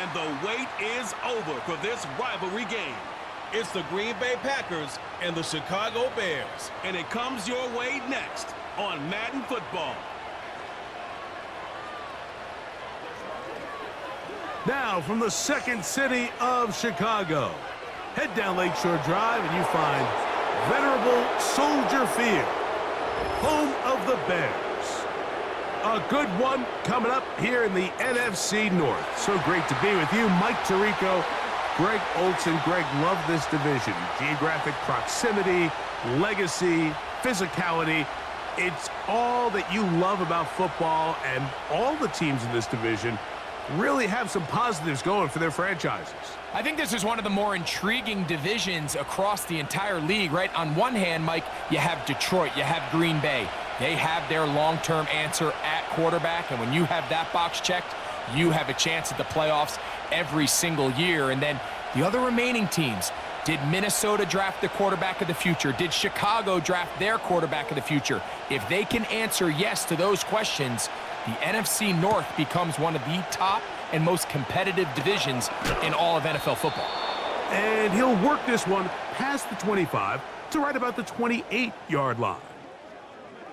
And the wait is over for this rivalry game. It's the Green Bay Packers and the Chicago Bears. And it comes your way next on Madden Football. Now from the second city of Chicago, head down Lakeshore Drive and you find venerable Soldier Field, home of the Bears. A good one coming up here in the NFC North. So great to be with you, Mike Tirico, Greg Olson. Greg, love this division. Geographic proximity, legacy, physicality. It's all that you love about football, and all the teams in this division really have some positives going for their franchises. I think this is one of the more intriguing divisions across the entire league, right? On one hand, Mike, you have Detroit, you have Green Bay. They have their long-term answer at quarterback, and when you have that box checked, you have a chance at the playoffs every single year. And then the other remaining teams, did Minnesota draft the quarterback of the future? Did Chicago draft their quarterback of the future? If they can answer yes to those questions, the NFC North becomes one of the top and most competitive divisions in all of NFL football. And he'll work this one past the 25 to right about the 28-yard line.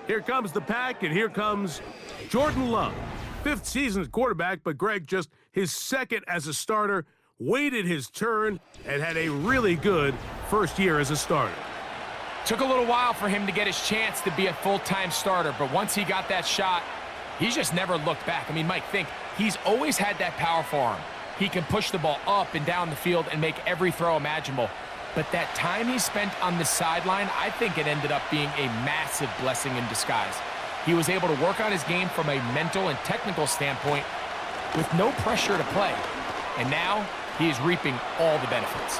Here comes the pack, and here comes Jordan Love. 5th season as quarterback, but Greg, just his 2nd as a starter, waited his turn and had a really good first year as a starter. Took a little while for him to get his chance to be a full-time starter, but once he got that shot, he's just never looked back. I mean, Mike, think, he's always had that powerful arm. He can push the ball up and down the field and make every throw imaginable. But that time he spent on the sideline, I think it ended up being a massive blessing in disguise. He was able to work on his game from a mental and technical standpoint with no pressure to play. And now he is reaping all the benefits.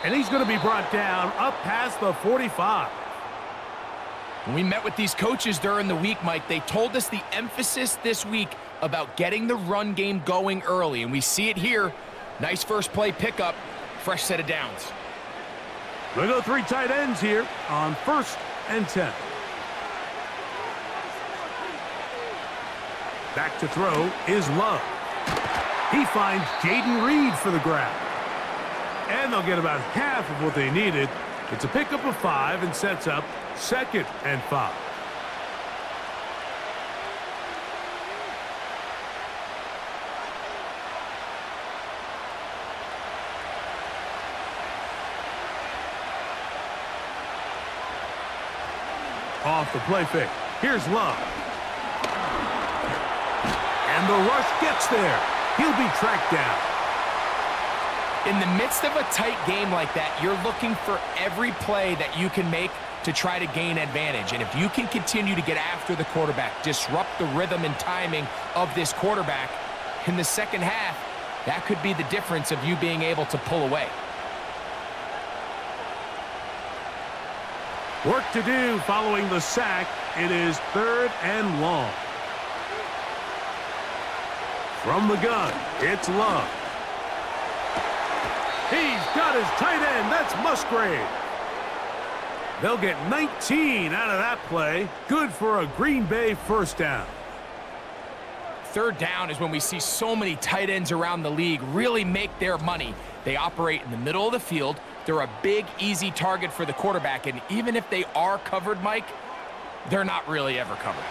And he's going to be brought down up past the 45. When we met with these coaches during the week, Mike, they told us the emphasis this week about getting the run game going early, and we see it here. Nice first play pickup, fresh set of downs. We'll go 3 tight ends here on 1st and 10. Back to throw is Love. He finds Jaden Reed for the grab. And they'll get about half of what they needed. It's a pickup of 5 and sets up 2nd and 5. Off the play fake. Here's Love. And the rush gets there. He'll be tracked down. In the midst of a tight game like that, you're looking for every play that you can make to try to gain advantage. And if you can continue to get after the quarterback, disrupt the rhythm and timing of this quarterback in the second half, that could be the difference of you being able to pull away. Work to do following the sack. It is 3rd and long. From the gun, it's Love. He's got his tight end. That's Musgrave. They'll get 19 out of that play. Good for a Green Bay first down. 3rd down is when we see so many tight ends around the league really make their money. They operate in the middle of the field. They're a big, easy target for the quarterback. And even if they are covered, Mike, they're not really ever covered.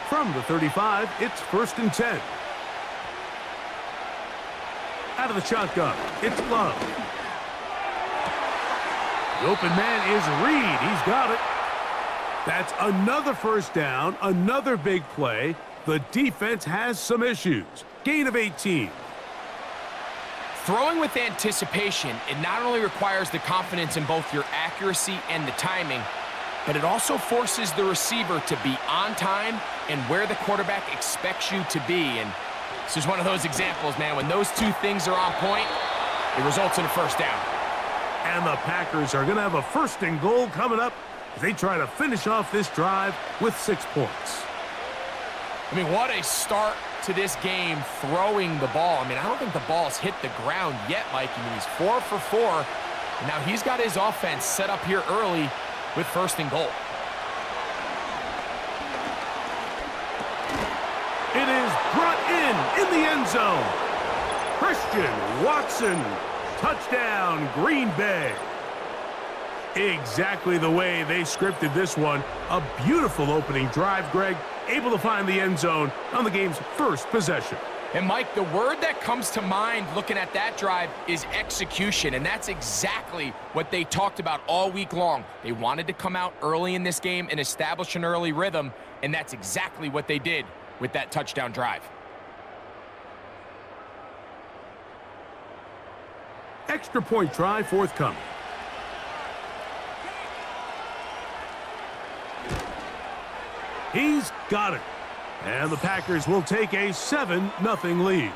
From the 35, it's 1st and 10. Out of the shotgun, it's Love. The open man is Reed. He's got it. That's another first down, another big play. The defense has some issues. Gain of 18. Throwing with anticipation, it not only requires the confidence in both your accuracy and the timing, but it also forces the receiver to be on time and where the quarterback expects you to be. And this is one of those examples, man. When those two things are on point, it results in a first down. And the Packers are going to have a 1st and goal coming up as they try to finish off this drive with 6 points. I mean, what a start to this game throwing the ball. I mean, I don't think the ball's hit the ground yet, Mike. I mean, he's 4 for 4. And now he's got his offense set up here early with 1st and goal. It is brought in in the end zone. Christian Watson, touchdown, Green Bay. Exactly the way they scripted this one. A beautiful opening drive, Greg, able to find the end zone on the game's first possession. And Mike, the word that comes to mind looking at that drive is execution, and that's exactly what they talked about all week long. They wanted to come out early in this game and establish an early rhythm, and that's exactly what they did with that touchdown drive. Extra point try forthcoming. He's got it. And the Packers will take a 7-0 lead.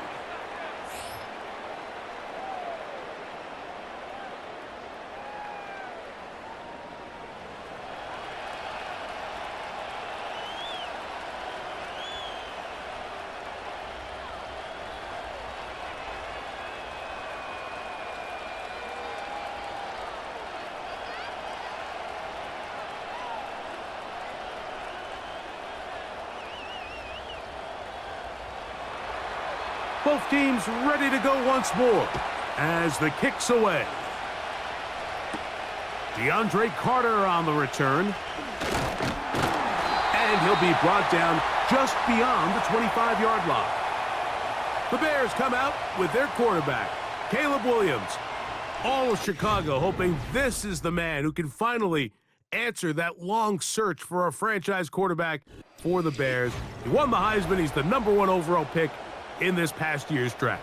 Both teams ready to go once more as the kick's away. DeAndre Carter on the return. And he'll be brought down just beyond the 25-yard line. The Bears come out with their quarterback, Caleb Williams. All of Chicago hoping this is the man who can finally answer that long search for a franchise quarterback for the Bears. He won the Heisman. He's the #1 overall pick in this past year's draft.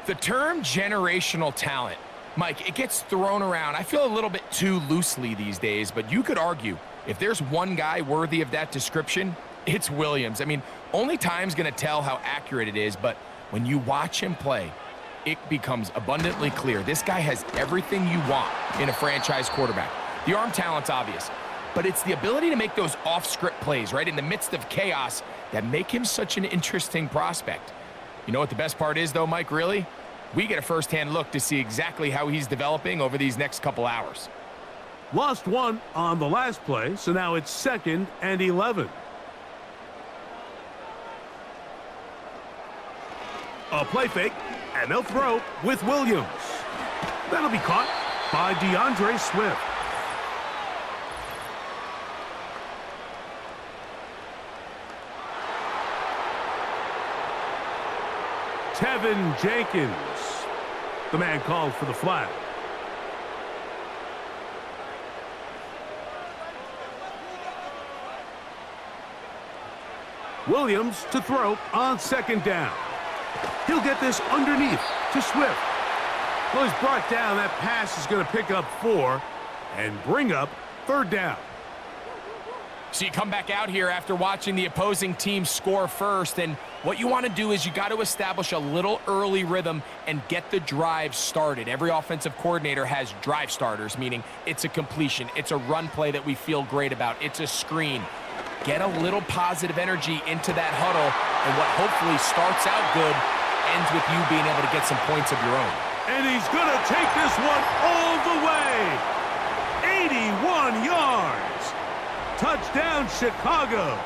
The term generational talent, Mike, it gets thrown around, I feel, a little bit too loosely these days, but you could argue if there's one guy worthy of that description, it's Williams. I mean, only time's going to tell how accurate it is, but when you watch him play, it becomes abundantly clear. This guy has everything you want in a franchise quarterback. The arm talent's obvious, but it's the ability to make those off-script plays, right, in the midst of chaos that make him such an interesting prospect. You know what the best part is, though, Mike, really? We get a first-hand look to see exactly how he's developing over these next couple hours. Lost one on the last play, so now it's 2nd and 11. A play fake, and they'll throw with Williams. That'll be caught by DeAndre Swift. Tevin Jenkins. The man called for the flag. Williams to throw on 2nd down. He'll get this underneath to Swift. Well, he's brought down. That pass is going to pick up 4 and bring up 3rd down. So you come back out here after watching the opposing team score first, and what you want to do is you got to establish a little early rhythm and get the drive started. Every offensive coordinator has drive starters, meaning it's a completion, it's a run play that we feel great about, it's a screen. Get a little positive energy into that huddle, and what hopefully starts out good ends with you being able to get some points of your own. And he's going to take this one all the way. 81 yards. Touchdown, Chicago.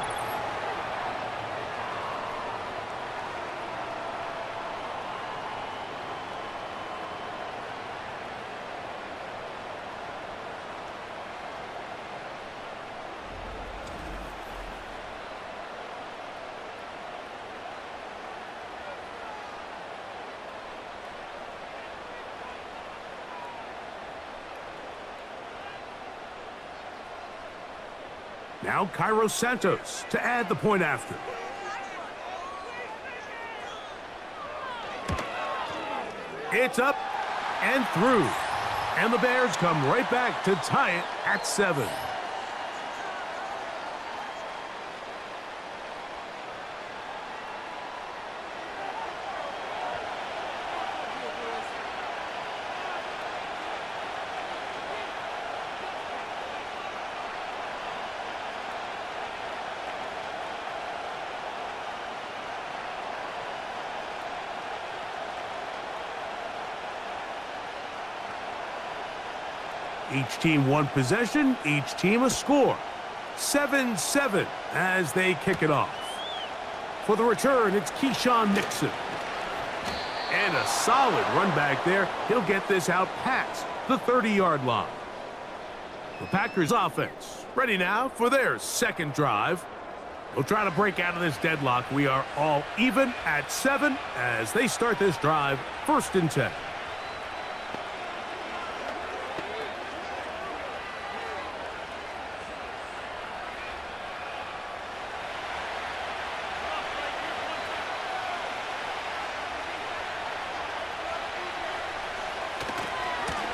Now Cairo Santos to add the point after. It's up and through. And the Bears come right back to tie it at 7. Each team one possession, each team a score. 7-7 as they kick it off. For the return, it's Keyshawn Nixon. And a solid run back there. He'll get this out past the 30-yard line. The Packers offense ready now for their second drive. We'll try to break out of this deadlock. We are all even at 7 as they start this drive, 1st and 10.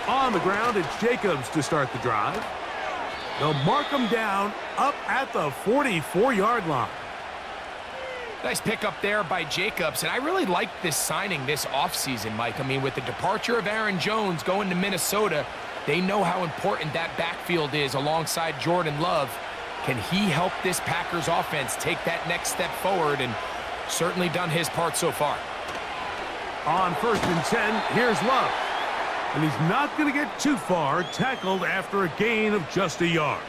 On the ground, it's Jacobs to start the drive. They'll mark him down up at the 44-yard line. Nice pickup there by Jacobs, and I really like this signing this offseason, Mike. I mean, with the departure of Aaron Jones going to Minnesota, they know how important that backfield is alongside Jordan Love. Can he help this Packers offense take that next step forward? And certainly done his part so far. On 1st and 10, here's Love. And he's not going to get too far, tackled after a gain of just a yard.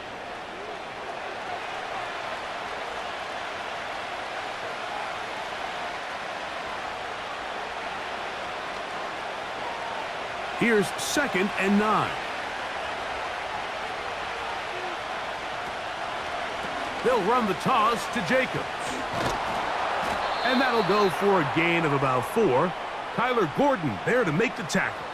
Here's 2nd and 9. They'll run the toss to Jacobs. And that'll go for a gain of about 4. Kyler Gordon there to make the tackle.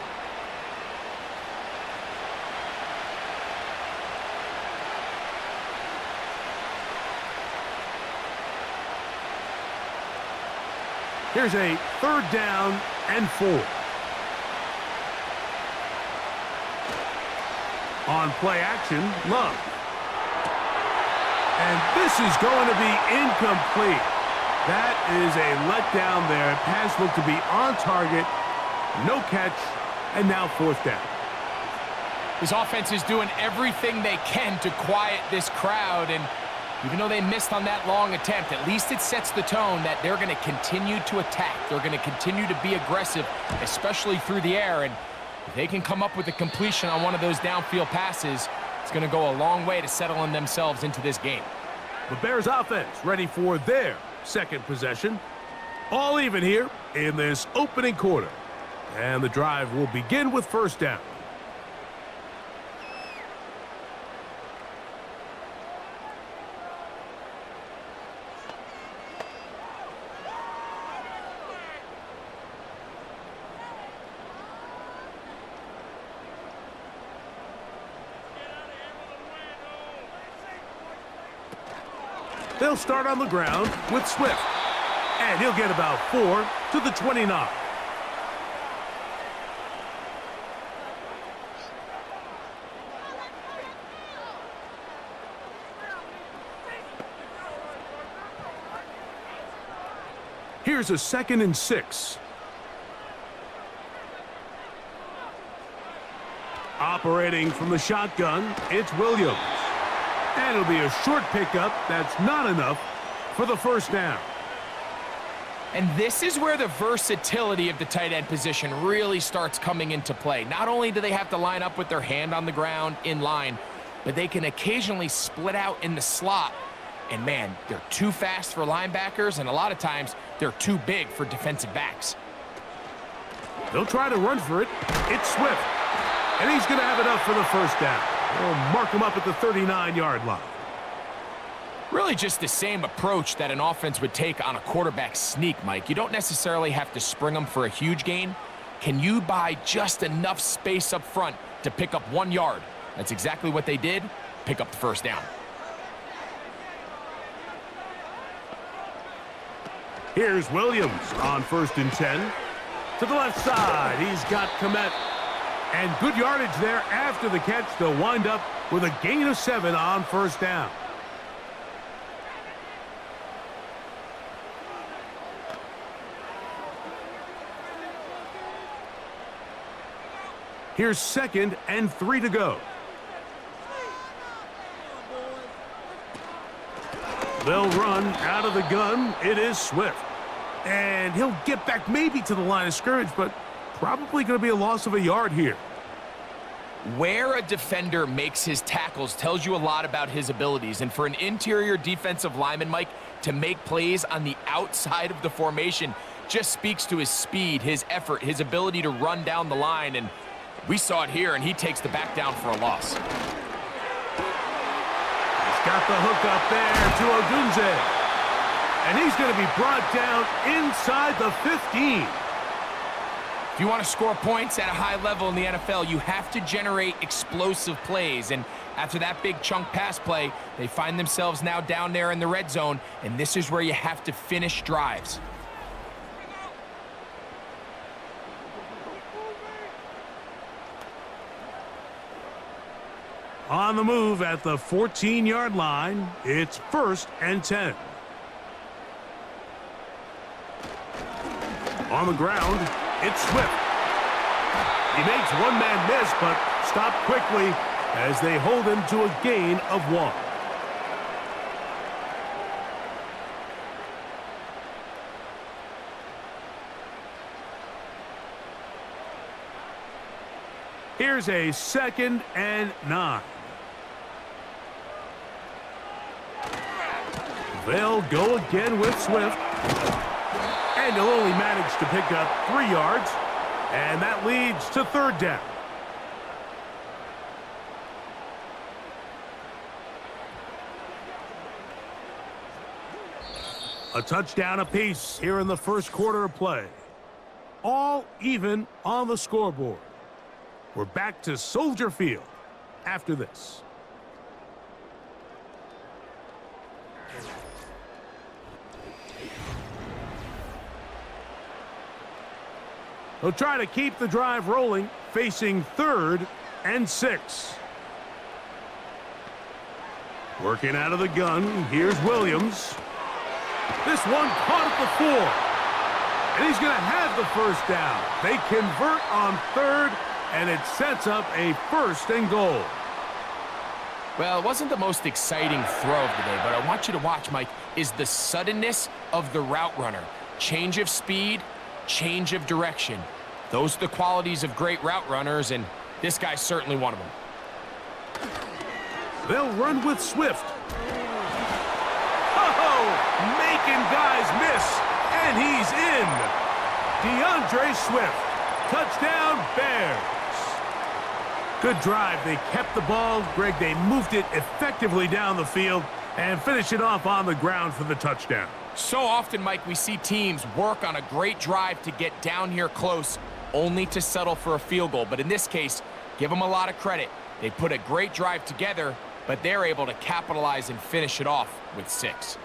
Here's a 3rd down and 4. On play action, Love. And this is going to be incomplete. That is a letdown there. Pass looked to be on target. No catch. And now 4th down. This offense is doing everything they can to quiet this crowd, and even though they missed on that long attempt, at least it sets the tone that they're going to continue to attack. They're going to continue to be aggressive, especially through the air. And if they can come up with a completion on one of those downfield passes, it's going to go a long way to settling themselves into this game. The Bears offense ready for their second possession. All even here in this opening quarter. And the drive will begin with 1st down. They'll start on the ground with Swift. And he'll get about 4 to the 29. Here's a 2nd and 6. Operating from the shotgun, it's Williams. And it'll be a short pickup. That's not enough for the 1st down. And this is where the versatility of the tight end position really starts coming into play. Not only do they have to line up with their hand on the ground in line, but they can occasionally split out in the slot. And man, they're too fast for linebackers, and a lot of times they're too big for defensive backs. They'll try to run for it. It's Swift. And he's going to have enough for the 1st down. They'll mark him up at the 39-yard line. Really just the same approach that an offense would take on a quarterback sneak, Mike. You don't necessarily have to spring them for a huge gain. Can you buy just enough space up front to pick up 1 yard? That's exactly what they did. Pick up the 1st down. Here's Williams on 1st and 10. To the left side, he's got Komet. And good yardage there after the catch. They'll wind up with a gain of 7 on 1st down. Here's 2nd and 3 to go. They'll run out of the gun. It is Swift. And he'll get back maybe to the line of scrimmage, but probably going to be a loss of a yard here. Where a defender makes his tackles tells you a lot about his abilities. And for an interior defensive lineman, Mike, to make plays on the outside of the formation just speaks to his speed, his effort, his ability to run down the line, and we saw it here, and he takes the back down for a loss. He's got the hook up there to Odunze. And he's going to be brought down inside the 15. If you want to score points at a high level in the NFL, you have to generate explosive plays. And after that big chunk pass play, they find themselves now down there in the red zone, and this is where you have to finish drives. On the move at the 14-yard line, it's 1st and 10. On the ground, it's Swift. He makes one man miss, but stopped quickly as they hold him to a gain of 1. Here's a 2nd and 9. They'll go again with Swift. And he'll only manage to pick up 3 yards. And that leads to 3rd down. A touchdown apiece here in the first quarter of play. All even on the scoreboard. We're back to Soldier Field after this. They'll try to keep the drive rolling, facing 3rd and 6. Working out of the gun, here's Williams. This one caught at the 4. And he's going to have the 1st down. They convert on 3rd, and it sets up a 1st and goal. Well, it wasn't the most exciting throw of the day, but I want you to watch, Mike, is the suddenness of the route runner. Change of speed, change of direction. Those are the qualities of great route runners, and this guy's certainly one of them. They'll run with Swift. Oh, making guys miss, and he's in. DeAndre Swift, touchdown Bears. Good drive. They kept the ball. Greg, they moved it effectively down the field and finished it off on the ground for the touchdown. So often, Mike, we see teams work on a great drive to get down here close, only to settle for a field goal. But in this case, give them a lot of credit. They put a great drive together, but they're able to capitalize and finish it off with 6.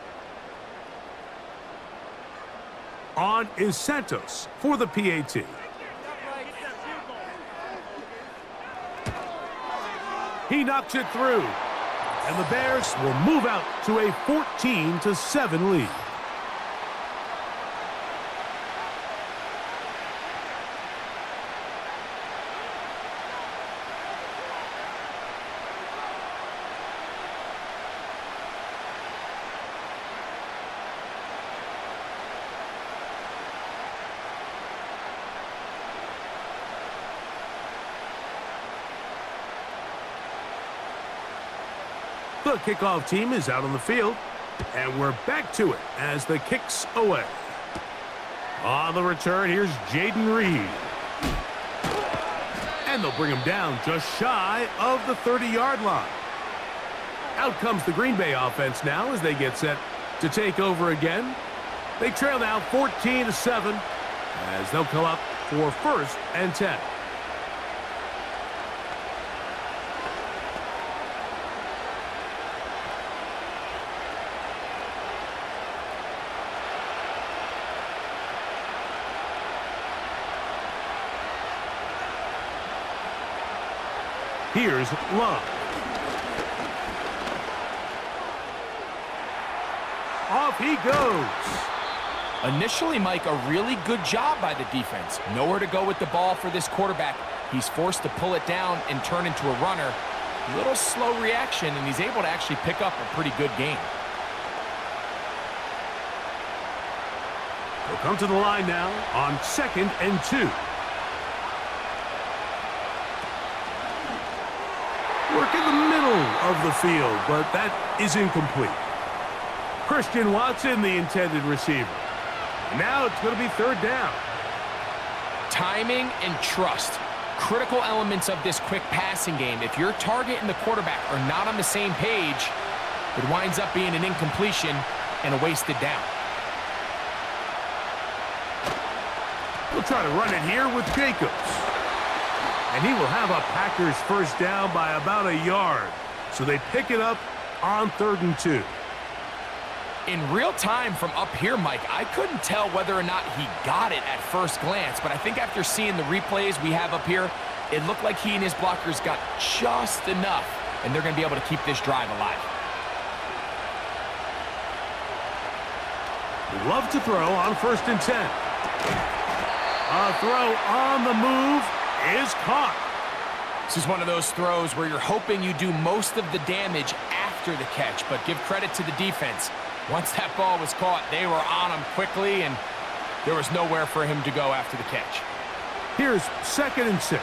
On is Santos for the PAT. He knocks it through, and the Bears will move out to a 14-7 lead. The kickoff team is out on the field, and we're back to it as the kick's away. On the return, here's Jaden Reed. And they'll bring him down just shy of the 30-yard line. Out comes the Green Bay offense now as they get set to take over again. They trail now 14-7 as they'll come up for 1st and 10. Here's Love. Off he goes. Initially, Mike, a really good job by the defense. Nowhere to go with the ball for this quarterback. He's forced to pull it down and turn into a runner. A little slow reaction, and he's able to actually pick up a pretty good game. They'll come to the line now on 2nd and 2. Work in the middle of the field, but that is incomplete. Christian Watson, the intended receiver. And now it's going to be third down. Timing and trust, critical elements of this quick passing game. If your target and the quarterback are not on the same page, it winds up being an incompletion and a wasted down. We'll try to run it here with Jacobs. And he will have a Packers first down by about a yard. So they pick it up on 3rd and 2. In real time from up here, Mike, I couldn't tell whether or not he got it at first glance, but I think after seeing the replays we have up here, it looked like he and his blockers got just enough, and they're going to be able to keep this drive alive. Love to throw on 1st and 10. A throw on the move is caught. This is one of those throws where you're hoping you do most of the damage after the catch, but give credit to the defense. Once that ball was caught, they were on him quickly, and there was nowhere for him to go after the catch. Here's 2nd and 6.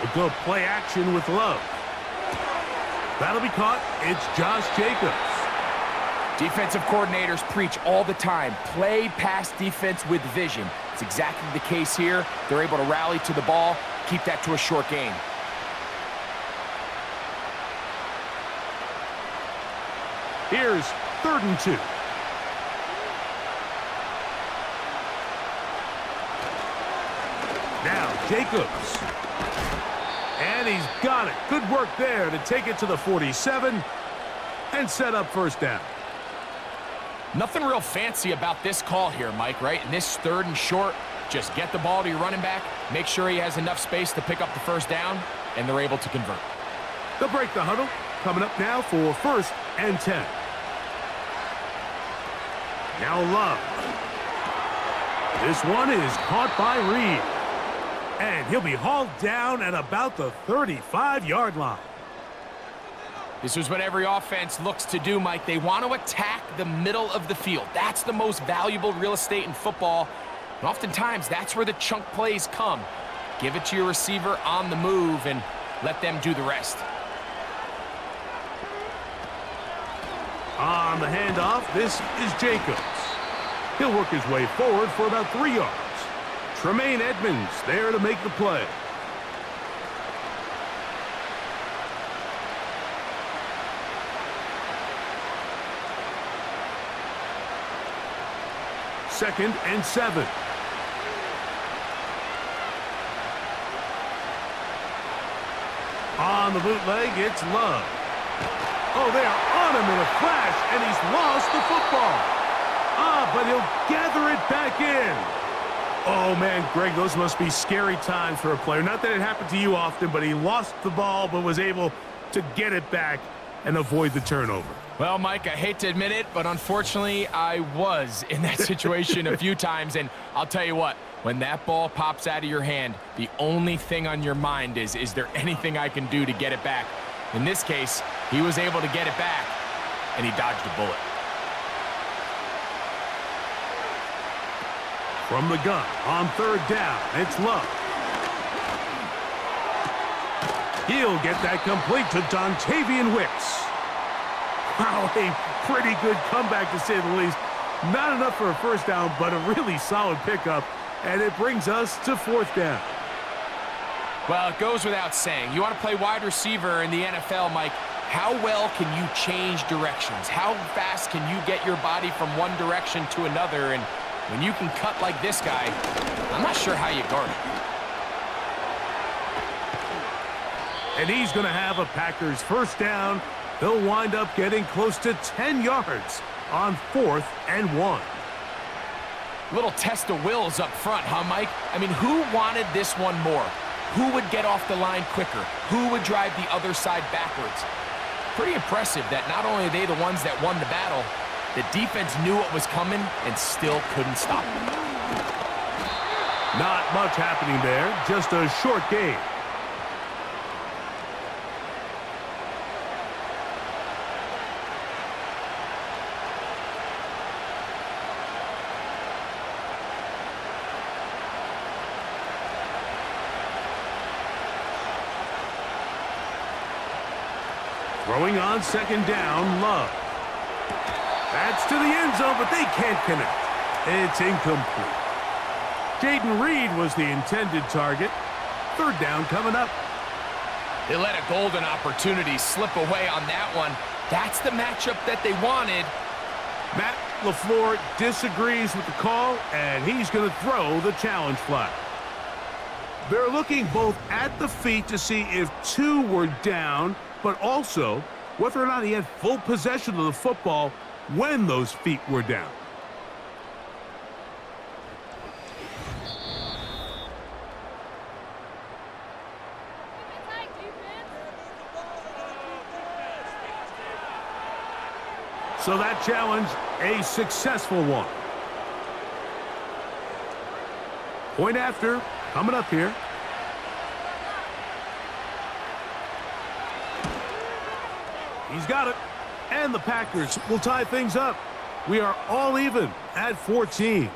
We'll go play action with Love. That'll be caught. It's Josh Jacobs. Defensive coordinators preach all the time, play pass defense with vision. It's exactly the case here. They're able to rally to the ball, keep that to a short gain. Here's 3rd and 2. Now Jacobs. And he's got it. Good work there to take it to the 47 and set up first down. Nothing real fancy about this call here, Mike, right? In this 3rd and short, just get the ball to your running back, make sure he has enough space to pick up the first down, and they're able to convert. They'll break the huddle. Coming up now for 1st and 10. Now Love. This one is caught by Reed. And he'll be hauled down at about the 35-yard line. This is what every offense looks to do, Mike. They want to attack the middle of the field. That's the most valuable real estate in football. And oftentimes, that's where the chunk plays come. Give it to your receiver on the move and let them do the rest. On the handoff, this is Jacobs. He'll work his way forward for about 3 yards. Tremaine Edmonds there to make the play. Second and 7. On the bootleg, it's Love. Oh, they are on him in a flash, and he's lost the football. But he'll gather it back in. Oh, man, Greg, those must be scary times for a player. Not that it happened to you often, but he lost the ball but was able to get it back and avoid the turnover. Well, Mike, I hate to admit it, but unfortunately, I was in that situation a few times, and I'll tell you what, when that ball pops out of your hand, the only thing on your mind is there anything I can do to get it back? In this case, he was able to get it back, and he dodged a bullet. From the gun, on 3rd down, it's Love. He'll get that complete to Dontavian Wicks. Wow, a pretty good comeback to say the least. Not enough for a first down, but a really solid pickup, and it brings us to 4th down. Well, it goes without saying. You want to play wide receiver in the NFL, Mike, how well can you change directions? How fast can you get your body from one direction to another? And when you can cut like this guy, I'm not sure how you guard it. And he's going to have a Packers first down. They'll wind up getting close to 10 yards on 4th and 1. Little test of wills up front, huh, Mike? I mean, who wanted this one more? Who would get off the line quicker? Who would drive the other side backwards? Pretty impressive that not only are they the ones that won the battle, the defense knew what was coming and still couldn't stop it. Not much happening there, just a short game. Throwing on second down, Love. That's to the end zone, but they can't connect. It's incomplete. Jaden Reed was the intended target. Third down coming up. They let a golden opportunity slip away on that one. That's the matchup that they wanted. Matt LaFleur disagrees with the call, and he's going to throw the challenge flag. They're looking both at the feet to see if two were down, but also whether or not he had full possession of the football when those feet were down. So that challenge, a successful one. Point after, coming up here. He's got it. And the Packers will tie things up. We are all even at 14.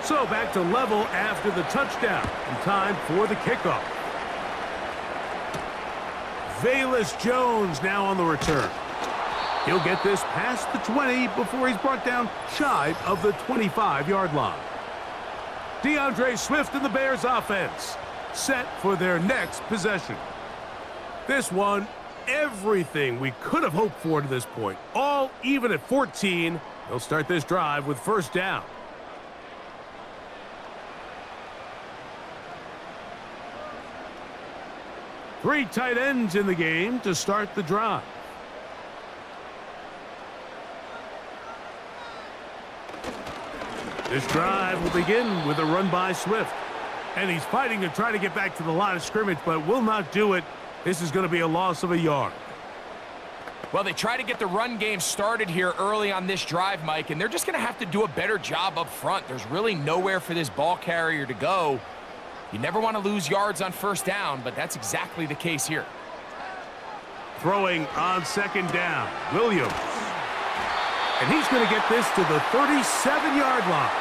So back to level after the touchdown, and time for the kickoff. Velus Jones now on the return. He'll get this past the 20 before he's brought down shy of the 25-yard line. DeAndre Swift and the Bears offense set for their next possession. This one, everything we could have hoped for to this point. All even at 14. They'll start this drive with first down. Three tight ends in the game to start the drive. This drive will begin with a run by Swift. And he's fighting to try to get back to the line of scrimmage, but will not do it. This is going to be a loss of a yard. Well, they try to get the run game started here early on this drive, Mike, and they're just going to have to do a better job up front. There's really nowhere for this ball carrier to go. You never want to lose yards on first down, but that's exactly the case here. Throwing on second down, Williams. And he's going to get this to the 37-yard line.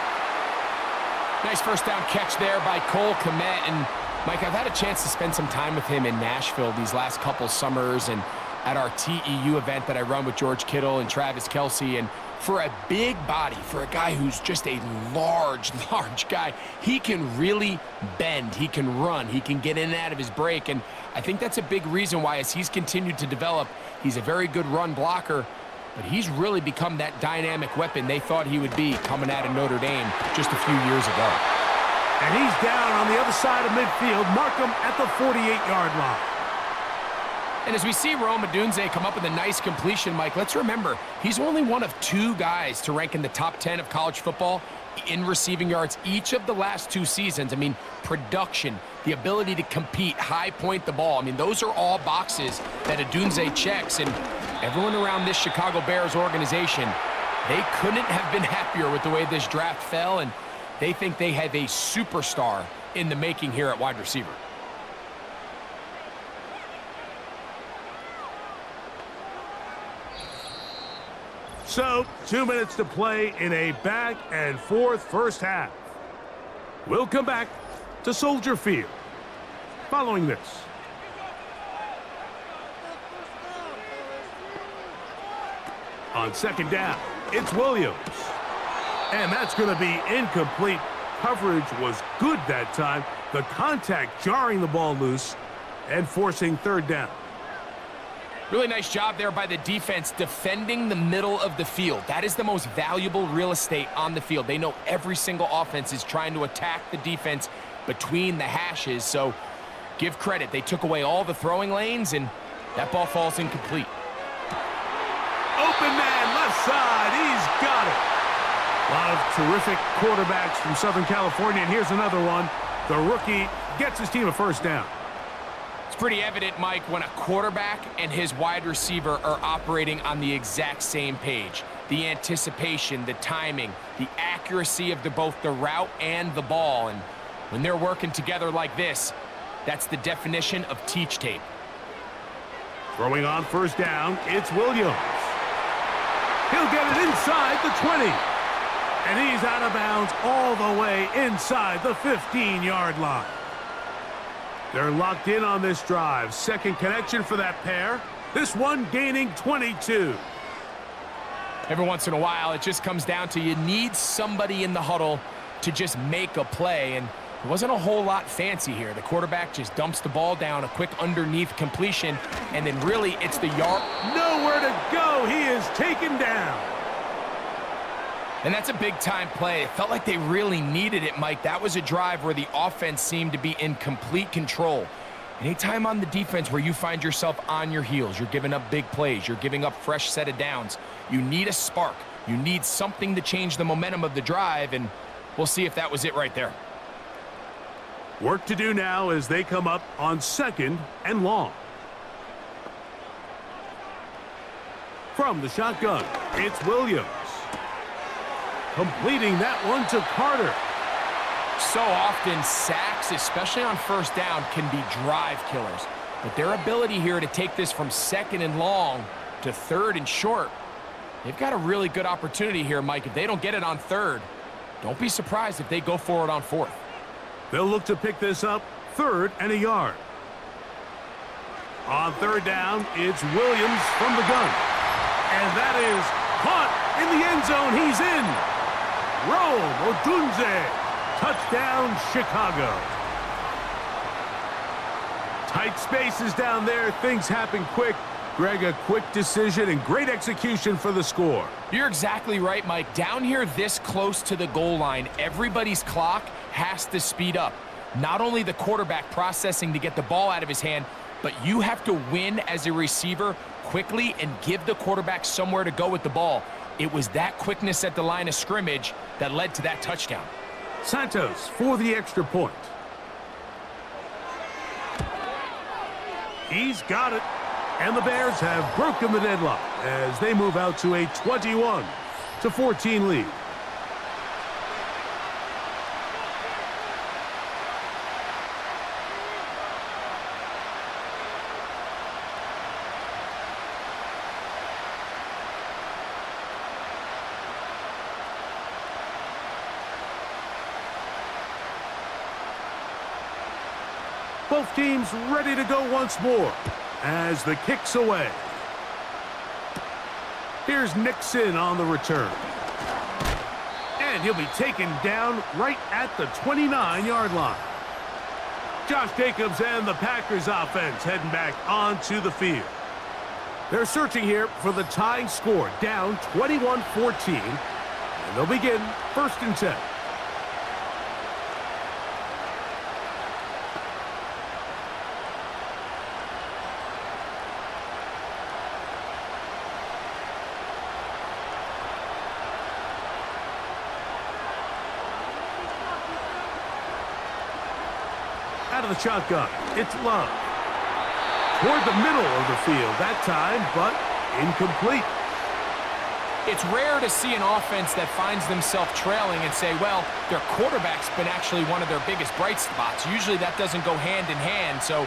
Nice first down catch there by Cole Kmet. And, Mike, I've had a chance to spend some time with him in Nashville these last couple summers and at our TEU event that I run with George Kittle and Travis Kelce. And for a big body, for a guy who's just a large guy, he can really bend. He can run. He can get in and out of his break. And I think that's a big reason why, as he's continued to develop, he's a very good run blocker. But he's really become that dynamic weapon they thought he would be coming out of Notre Dame just a few years ago. And he's down on the other side of midfield. Mark him at the 48-yard line. And as we see Rome Odunze come up with a nice completion, Mike, let's remember, he's only one of two guys to rank in the top 10 of college football in receiving yards each of the last two seasons. I mean, production, the ability to compete, high point the ball. I mean, those are all boxes that Odunze checks. And everyone around this Chicago Bears organization, they couldn't have been happier with the way this draft fell, and they think they have a superstar in the making here at wide receiver. So, 2 minutes to play in a back-and-forth first half. We'll come back to Soldier Field following this. On second down, it's Williams. And that's going to be incomplete. Coverage was good that time. The contact jarring the ball loose and forcing third down. Really nice job there by the defense defending the middle of the field. That is the most valuable real estate on the field. They know every single offense is trying to attack the defense between the hashes. So give credit. They took away all the throwing lanes, and that ball falls incomplete. Open man, left side. He's got it. A lot of terrific quarterbacks from Southern California, and here's another one. The rookie gets his team a first down. It's pretty evident, Mike, when a quarterback and his wide receiver are operating on the exact same page. The anticipation, the timing, the accuracy of both the route and the ball. And when they're working together like this, that's the definition of teach tape. Throwing on first down, it's Williams. He'll get it inside the 20. And he's out of bounds all the way inside the 15-yard line. They're locked in on this drive. Second connection for that pair. This one gaining 22. Every once in a while, it just comes down to you need somebody in the huddle to just make a play. And it wasn't a whole lot fancy here. The quarterback just dumps the ball down, a quick underneath completion, and then really it's the yard. Nowhere to go. He is taken down. And that's a big-time play. It felt like they really needed it, Mike. That was a drive where the offense seemed to be in complete control. Anytime on the defense where you find yourself on your heels, you're giving up big plays, you're giving up fresh set of downs, you need a spark. You need something to change the momentum of the drive, and we'll see if that was it right there. Work to do now as they come up on second and long. From the shotgun, it's Williams. Completing that one to Carter. So often, sacks, especially on first down, can be drive killers. But their ability here to take this from second and long to third and short, they've got a really good opportunity here, Mike. If they don't get it on third, don't be surprised if they go for it on fourth. They'll look to pick this up third and a yard. On third down, it's Williams from the gun. And that is caught in the end zone. He's in. Rome Odunze. Touchdown, Chicago. Tight spaces down there. Things happen quick. Greg, a quick decision and great execution for the score. You're exactly right, Mike. Down here this close to the goal line, everybody's clock has to speed up. Not only the quarterback processing to get the ball out of his hand, but you have to win as a receiver quickly and give the quarterback somewhere to go with the ball. It was that quickness at the line of scrimmage that led to that touchdown. Santos for the extra point. He's got it. And the Bears have broken the deadlock as they move out to a 21-14 lead. Both teams ready to go once more as the kick's away. Here's Nixon on the return. And he'll be taken down right at the 29-yard line. Josh Jacobs and the Packers offense heading back onto the field. They're searching here for the tying score, down 21-14. And they'll begin 1st and 10. Out of the shotgun, it's Love. Toward the middle of the field that time, but incomplete. It's rare to see an offense that finds themselves trailing and say, well, their quarterback's been actually one of their biggest bright spots. Usually that doesn't go hand in hand, so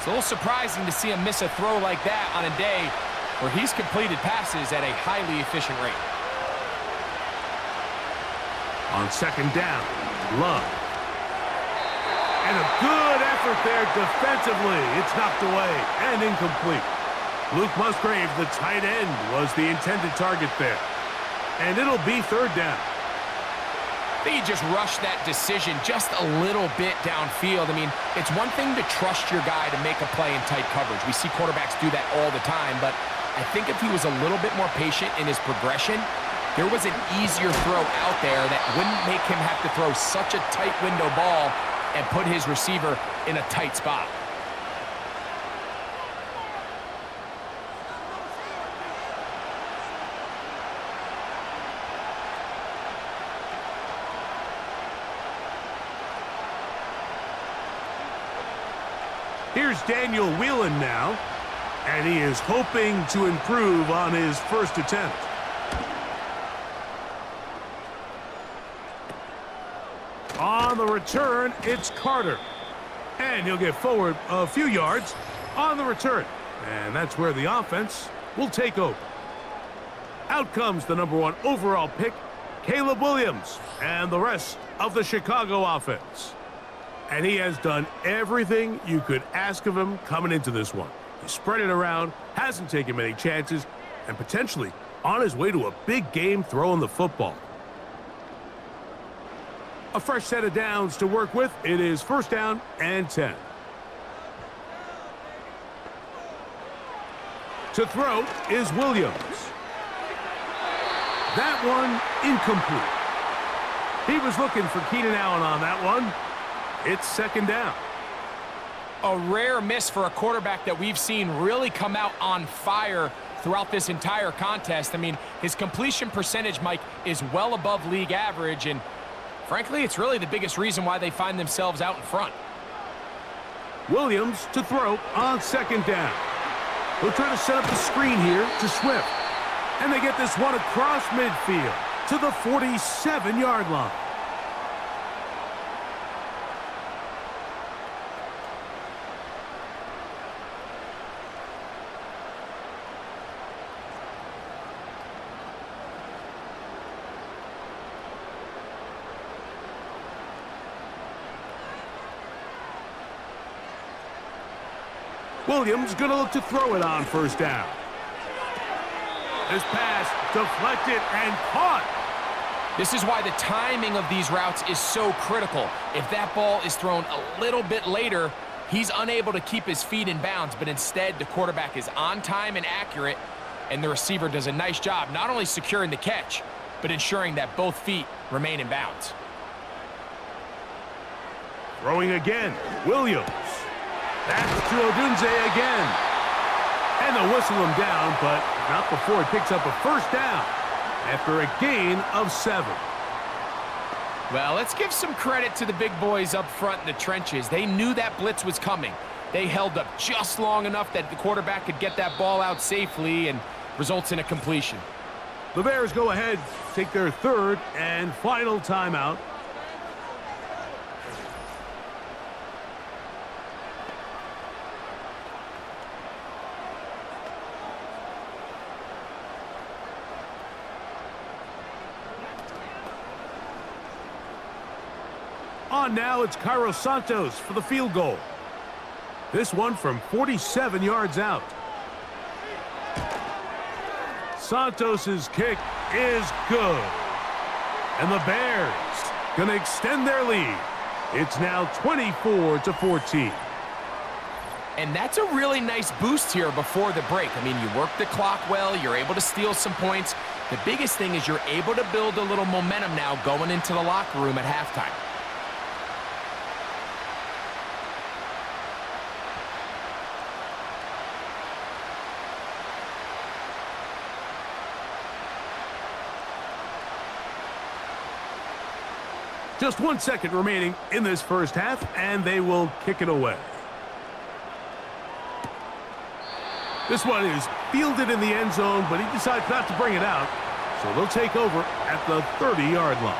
it's a little surprising to see him miss a throw like that on a day where he's completed passes at a highly efficient rate. On second down, Love. And a good effort there defensively. It's knocked away and incomplete. Luke Musgrave, the tight end, was the intended target there. And it'll be 3rd down. I think he just rushed that decision just a little bit downfield. I mean, it's one thing to trust your guy to make a play in tight coverage. We see quarterbacks do that all the time, but I think if he was a little bit more patient in his progression, there was an easier throw out there that wouldn't make him have to throw such a tight window ball and put his receiver in a tight spot. Here's Daniel Whelan now, and he is hoping to improve on his first attempt. On the return, it's Carter. And he'll get forward a few yards on the return. And that's where the offense will take over. Out comes the #1 overall pick, Caleb Williams, and the rest of the Chicago offense. And he has done everything you could ask of him coming into this one. He spread it around, hasn't taken many chances, and potentially on his way to a big game throwing the football. A fresh set of downs to work with. It is 1st down and 10. To throw is Williams. That one incomplete. He was looking for Keenan Allen on that one. It's 2nd down. A rare miss for a quarterback that we've seen really come out on fire throughout this entire contest. I mean, his completion percentage, Mike, is well above league average, and frankly, it's really the biggest reason why they find themselves out in front. Williams to throw on 2nd down. He'll try to set up the screen here to Swift. And they get this one across midfield to the 47-yard line. Williams gonna look to throw it on 1st down. This pass deflected and caught. This is why the timing of these routes is so critical. If that ball is thrown a little bit later, he's unable to keep his feet in bounds, but instead the quarterback is on time and accurate, and the receiver does a nice job not only securing the catch, but ensuring that both feet remain in bounds. Throwing again, Williams. That's to Odunze again. And they'll whistle him down, but not before he picks up a 1st down after a gain of 7. Well, let's give some credit to the big boys up front in the trenches. They knew that blitz was coming. They held up just long enough that the quarterback could get that ball out safely and results in a completion. The Bears go ahead, take their 3rd and final timeout. On now, it's Cairo Santos for the field goal. This one from 47 yards out. Santos's kick is good. And the Bears gonna extend their lead. It's now 24-14. And that's a really nice boost here before the break. I mean, you work the clock well, you're able to steal some points. The biggest thing is you're able to build a little momentum now going into the locker room at halftime. Just 1 second remaining in this 1st half, and they will kick it away. This one is fielded in the end zone, but he decides not to bring it out, so they'll take over at the 30-yard line.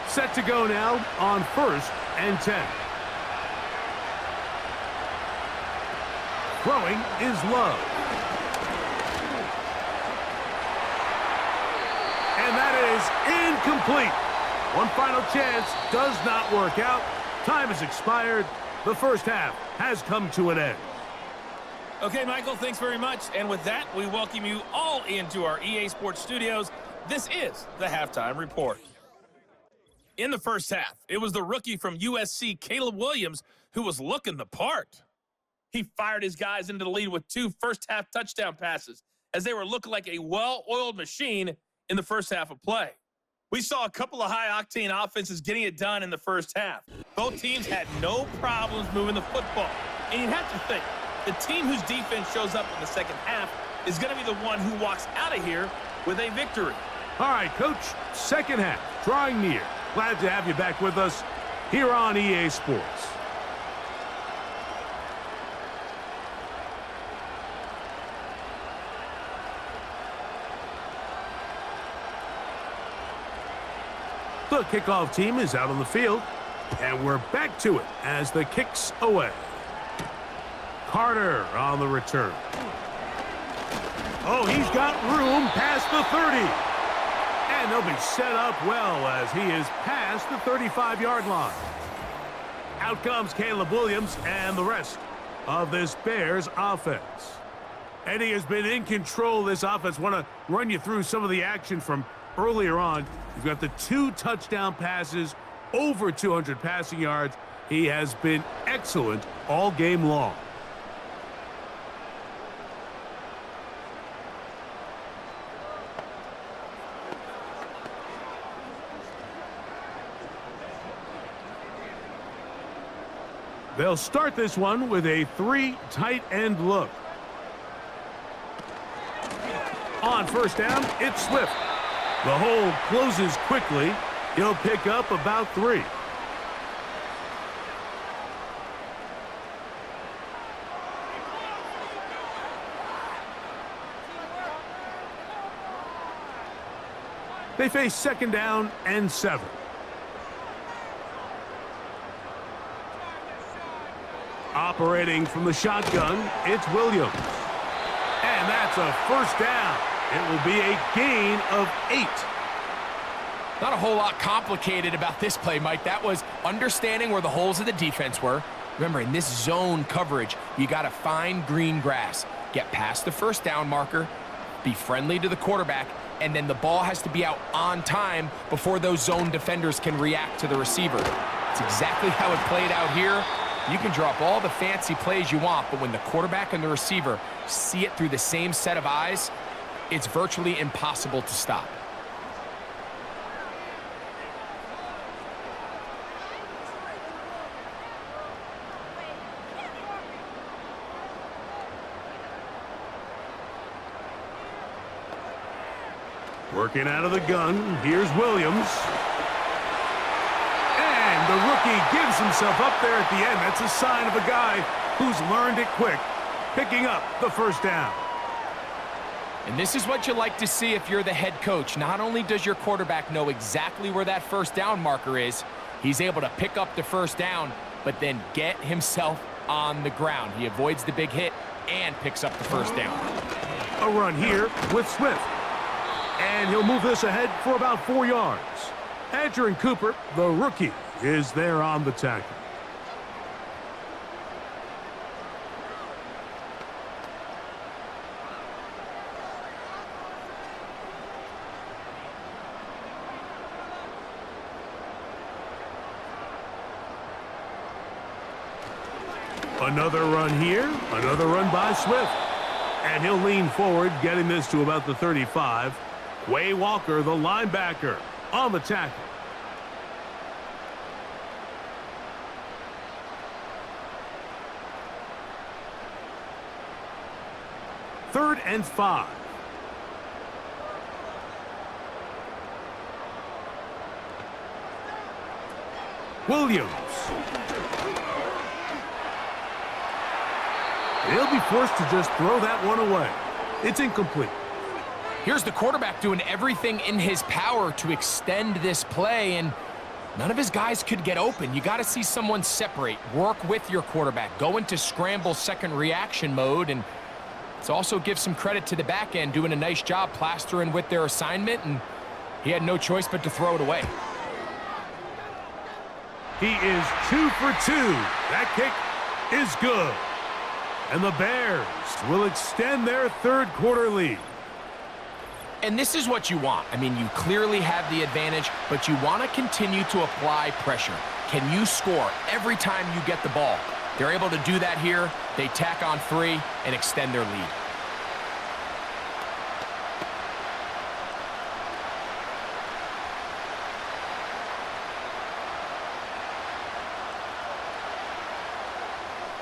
Set to go now on 1st and 10. Throwing is Love. And that is incomplete. One final chance does not work out. Time has expired. The 1st half has come to an end. Okay, Michael, thanks very much. And with that, we welcome you all into our EA Sports studios. This is the Halftime Report. In the 1st half, it was the rookie from USC, Caleb Williams, who was looking the part. He fired his guys into the lead with 2 first-half touchdown passes as they were looking like a well-oiled machine in the 1st half of play. We saw a couple of high-octane offenses getting it done in the 1st half. Both teams had no problems moving the football. And you'd have to think, the team whose defense shows up in the 2nd half is going to be the one who walks out of here with a victory. All right, Coach, second half, drawing near. Glad to have you back with us here on EA Sports. The kickoff team is out on the field, and we're back to it as the kick's away. Carter on the return. Oh, he's got room past the 30. And they'll be set up well as he is past the 35-yard line. Out comes Caleb Williams and the rest of this Bears offense. And he has been in control of this offense. Want to run you through some of the action from earlier on. He's got the 2 touchdown passes, over 200 passing yards. He has been excellent all game long. They'll start this one with a 3 tight end look. On first down, it's Swift. The hole closes quickly. He'll pick up about 3. They face second down and 7. Operating from the shotgun, it's Williams. And that's a first down. It will be a gain of 8. Not a whole lot complicated about this play, Mike. That was understanding where the holes of the defense were. Remember, in this zone coverage, you got to find green grass, get past the first down marker, be friendly to the quarterback, and then the ball has to be out on time before those zone defenders can react to the receiver. It's exactly how it played out here. You can draw up all the fancy plays you want, but when the quarterback and the receiver see it through the same set of eyes, it's virtually impossible to stop. Working out of the gun, here's Williams. And the rookie gives himself up there at the end. That's a sign of a guy who's learned it quick, picking up the first down. And this is what you like to see if you're the head coach. Not only does your quarterback know exactly where that first down marker is, he's able to pick up the first down, but then get himself on the ground. He avoids the big hit and picks up the first down. A run here with Swift. And he'll move this ahead for about 4 yards. Adrian Cooper, the rookie, is there on the tackle. Another run here, another run by Swift. And he'll lean forward, getting this to about the 35. Way Walker, the linebacker, on the tackle. Third and 5. Williams. He'll be forced to just throw that one away. It's incomplete. Here's the quarterback doing everything in his power to extend this play, and none of his guys could get open. You got to see someone separate, work with your quarterback, go into scramble second reaction mode, and let's also give some credit to the back end doing a nice job plastering with their assignment, and he had no choice but to throw it away. He is 2 for 2. That kick is good. And the Bears will extend their third quarter lead. And this is what you want. I mean, you clearly have the advantage, but you want to continue to apply pressure. Can you score every time you get the ball? They're able to do that here. They tack on 3 and extend their lead.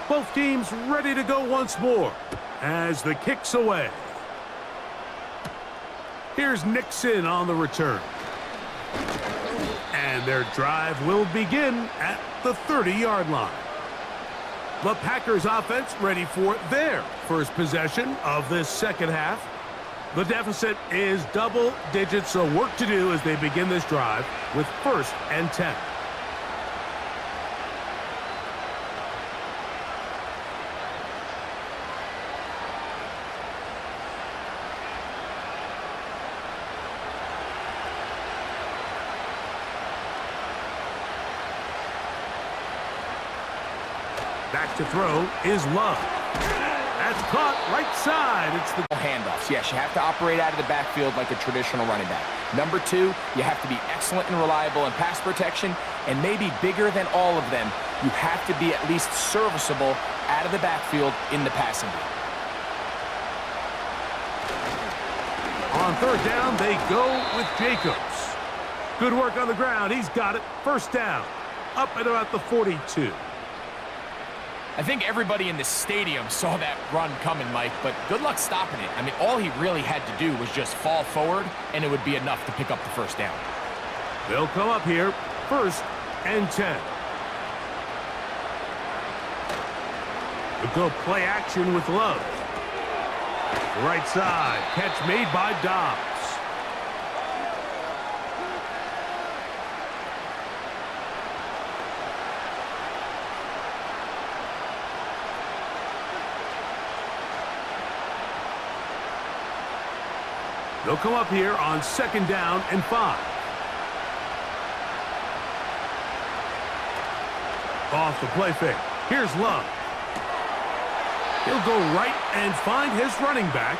Both teams ready to go once more as the kick's away. Here's Nixon on the return. And their drive will begin at the 30-yard line. The Packers offense ready for their first possession of this second half. The deficit is double digits, so work to do as they begin this drive with 1st and 10. Back to throw is Love. That's caught right side. It's the handoffs. Yes, you have to operate out of the backfield like a traditional running back. Number 2, you have to be excellent and reliable in pass protection, and maybe bigger than all of them, you have to be at least serviceable out of the backfield in the passing game. On 3rd down, they go with Jacobs. Good work on the ground. He's got it. 1st down. Up at about the 42. I think everybody in the stadium saw that run coming, Mike, but good luck stopping it. I mean, all he really had to do was just fall forward, and it would be enough to pick up the 1st down. They'll come up here, 1st and 10. They'll go play action with Love. Right side, catch made by Dobbs. They'll come up here on 2nd down and 5. Off the play fake. Here's Love. He'll go right and find his running back.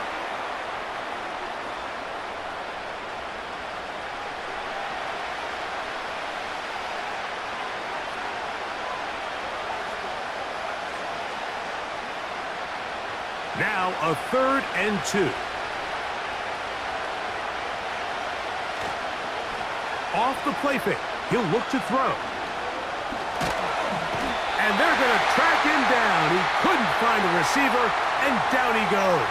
Now a 3rd and 2. Off the play fake. He'll look to throw. And they're going to track him down. He couldn't find a receiver, and down he goes.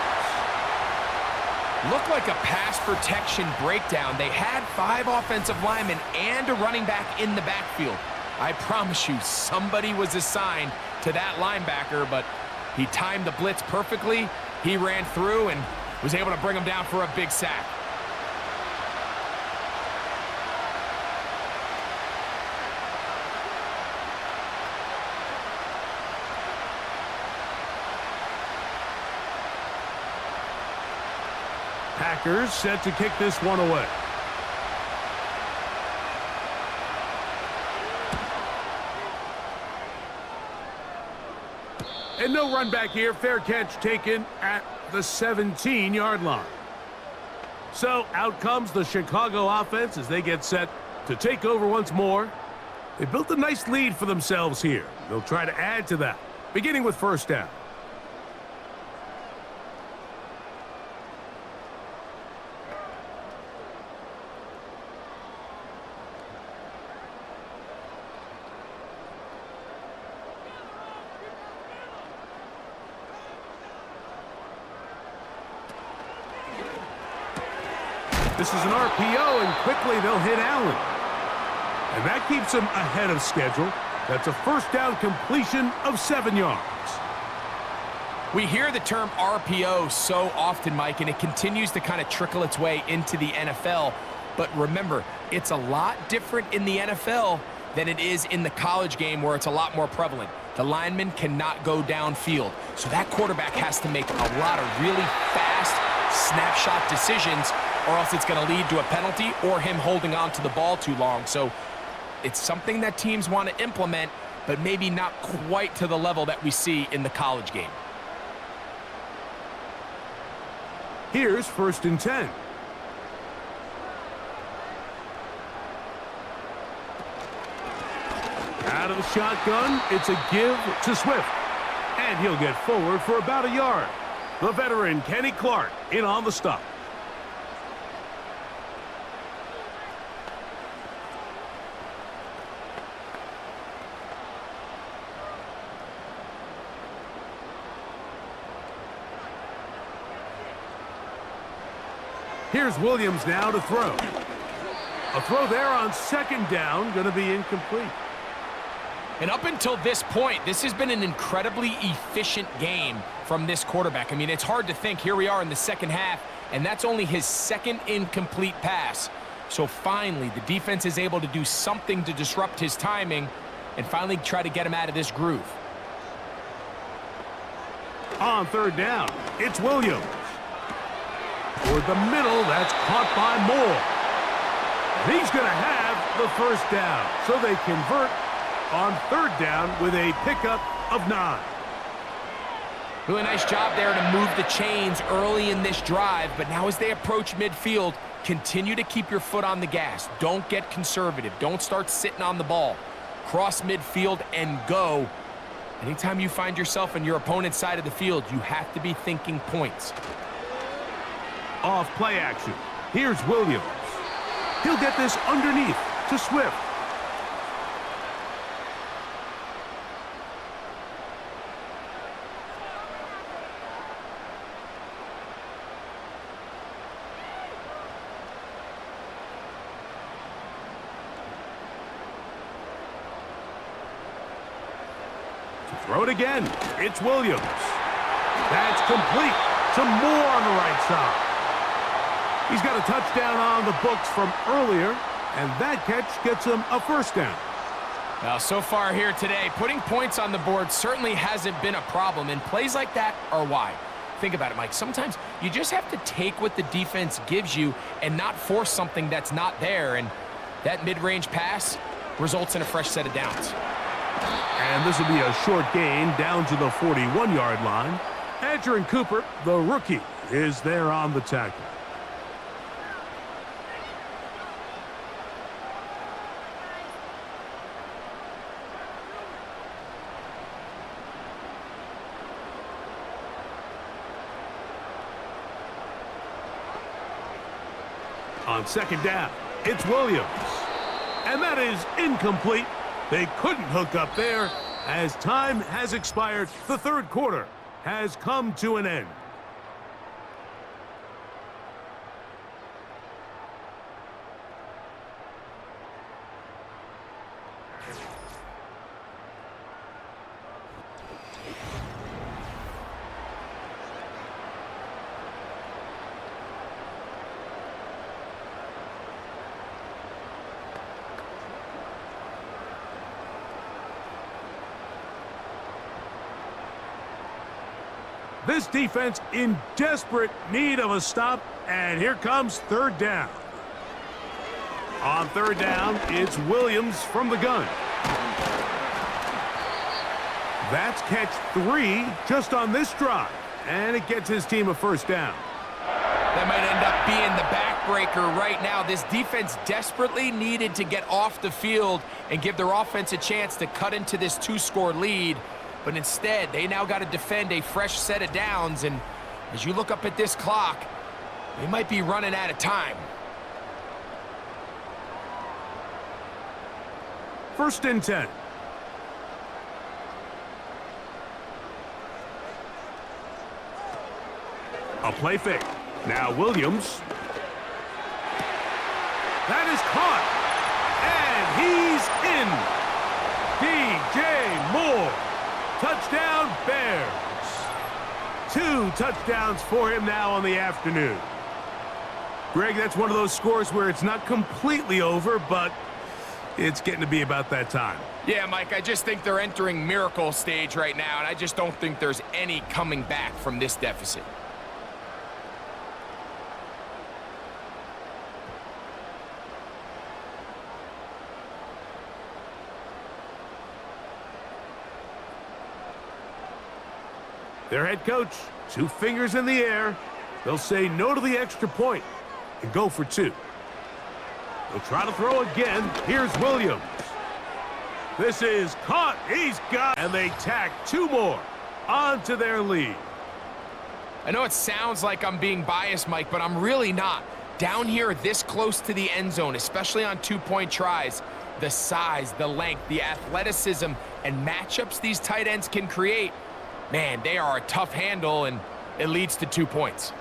Looked like a pass protection breakdown. They had 5 offensive linemen and a running back in the backfield. I promise you, somebody was assigned to that linebacker, but he timed the blitz perfectly. He ran through and was able to bring him down for a big sack. Packers set to kick this one away. And no run back here. Fair catch taken at the 17-yard line. So out comes the Chicago offense as they get set to take over once more. They built a nice lead for themselves here. They'll try to add to that, beginning with 1st down. This is an RPO, and quickly they'll hit Allen. And that keeps them ahead of schedule. That's a 1st down completion of 7 yards. We hear the term RPO so often, Mike, and it continues to kind of trickle its way into the NFL. But remember, it's a lot different in the NFL than it is in the college game where it's a lot more prevalent. The lineman cannot go downfield, so that quarterback has to make a lot of really fast snapshot decisions, or else it's going to lead to a penalty or him holding on to the ball too long. So it's something that teams want to implement, but maybe not quite to the level that we see in the college game. Here's 1st and 10. Out of the shotgun, it's a give to Swift. And he'll get forward for about a yard. The veteran, Kenny Clark, in on the stop. Here's Williams now to throw. A throw there on second down, going to be incomplete. And up until this point, this has been an incredibly efficient game from this quarterback. I mean, it's hard to think. Here we are in the second half, and that's only his second incomplete pass. So finally, the defense is able to do something to disrupt his timing and finally try to get him out of this groove. On third down, it's Williams. Toward the middle, that's caught by Moore. He's going to have the first down, so they convert on third down with a pickup of 9. Really nice job there to move the chains early in this drive, but now as they approach midfield, continue to keep your foot on the gas. Don't get conservative. Don't start sitting on the ball. Cross midfield and go. Anytime you find yourself on your opponent's side of the field, you have to be thinking points. Off play action. Here's Williams. He'll get this underneath to Swift. Throw it again. It's Williams. That's complete. Some more on the right side. He's got a touchdown on the books from earlier, and that catch gets him a first down. Now, so far here today, putting points on the board certainly hasn't been a problem, and plays like that are why. Think about it, Mike. Sometimes you just have to take what the defense gives you and not force something that's not there, and that mid-range pass results in a fresh set of downs. And this will be a short gain down to the 41-yard line. Adrian Cooper, the rookie, is there on the tackle. On second down, it's Williams. And that is incomplete. They couldn't hook up there as time has expired. The third quarter has come to an end. This defense in desperate need of a stop, and here comes third down. On third down, it's Williams from the gun. That's catch 3 just on this drive, and it gets his team a first down. That might end up being the backbreaker right now. This defense desperately needed to get off the field and give their offense a chance to cut into this 2-score lead. But instead, they now got to defend a fresh set of downs, and as you look up at this clock, they might be running out of time. First and 10. A play fake. Now Williams. That is caught. And he's in. DJ Moore. Touchdown, Bears. 2 touchdowns for him now on the afternoon. Greg, that's one of those scores where it's not completely over, but it's getting to be about that time. Yeah, Mike, I just think they're entering miracle stage right now, and I just don't think there's any coming back from this deficit. Their head coach, 2 fingers in the air. They'll say no to the extra point and go for 2. They'll try to throw again. Here's Williams. This is caught. He's got, and they tack 2 more onto their lead. I know it sounds like I'm being biased, Mike, but I'm really not. Down here this close to the end zone, especially on 2-point tries, the size, the length, the athleticism, and matchups these tight ends can create, man, they are a tough handle, and it leads to 2 points.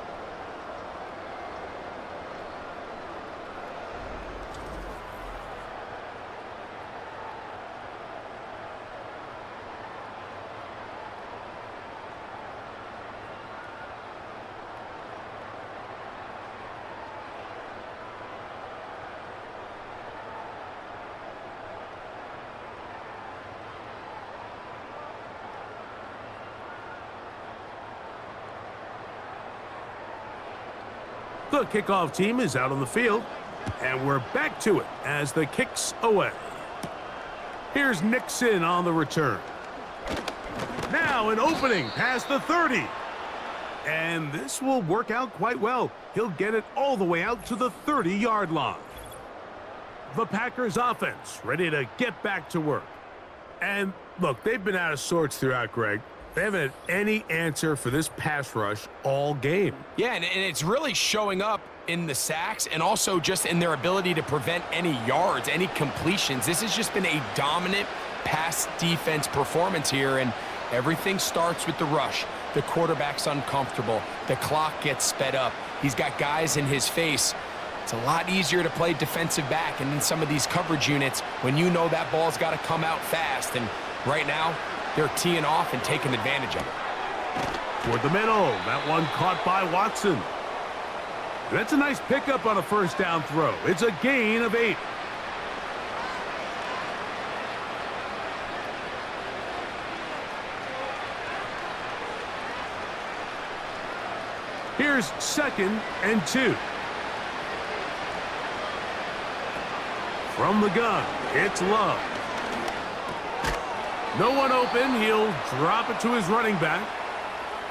The kickoff team is out on the field, and we're back to it as the kick's away. Here's Nixon on the return. Now an opening past the 30. And this will work out quite well. He'll get it all the way out to the 30-yard line. The Packers offense ready to get back to work. And look, they've been out of sorts throughout, Greg. They haven't had any answer for this pass rush all game. Yeah, and it's really showing up in the sacks and also just in their ability to prevent any yards, any completions. This has just been a dominant pass defense performance here, and everything starts with the rush. The quarterback's uncomfortable. The clock gets sped up. He's got guys in his face. It's a lot easier to play defensive back and in some of these coverage units when you know that ball's got to come out fast. And right now, they're teeing off and taking advantage of it. Toward the middle. That one caught by Watson. That's a nice pickup on a first down throw. It's a gain of 8. Here's 2nd and 2. From the gun, it's Love. No one open. He'll drop it to his running back.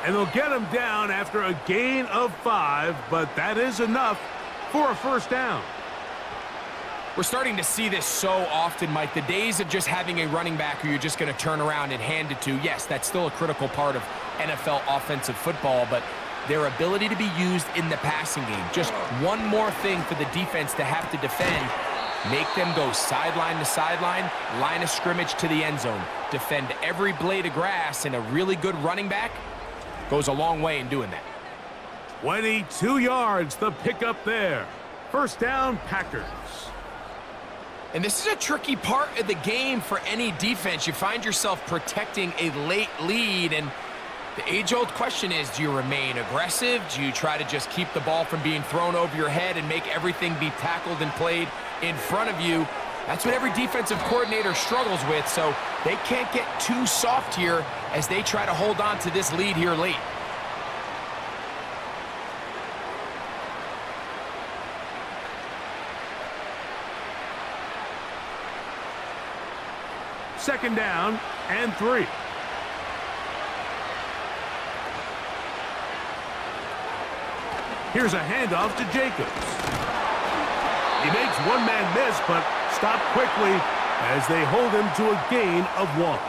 And they'll get him down after a gain of 5, but that is enough for a first down. We're starting to see this so often, Mike. The days of just having a running back who you're just going to turn around and hand it to, yes, that's still a critical part of NFL offensive football, but their ability to be used in the passing game, just one more thing for the defense to have to defend. Make them go sideline to sideline, line of scrimmage to the end zone. Defend every blade of grass, and a really good running back goes a long way in doing that. 22 yards, the pickup there. First down, Packers. And this is a tricky part of the game for any defense. You find yourself protecting a late lead, and the age-old question is, do you remain aggressive? Do you try to just keep the ball from being thrown over your head and make everything be tackled and played in front of you? That's what every defensive coordinator struggles with, so they can't get too soft here as they try to hold on to this lead here late. Second down and 3. Here's a handoff to Jacobs. He makes one man miss, but stopped quickly as they hold him to a gain of 1.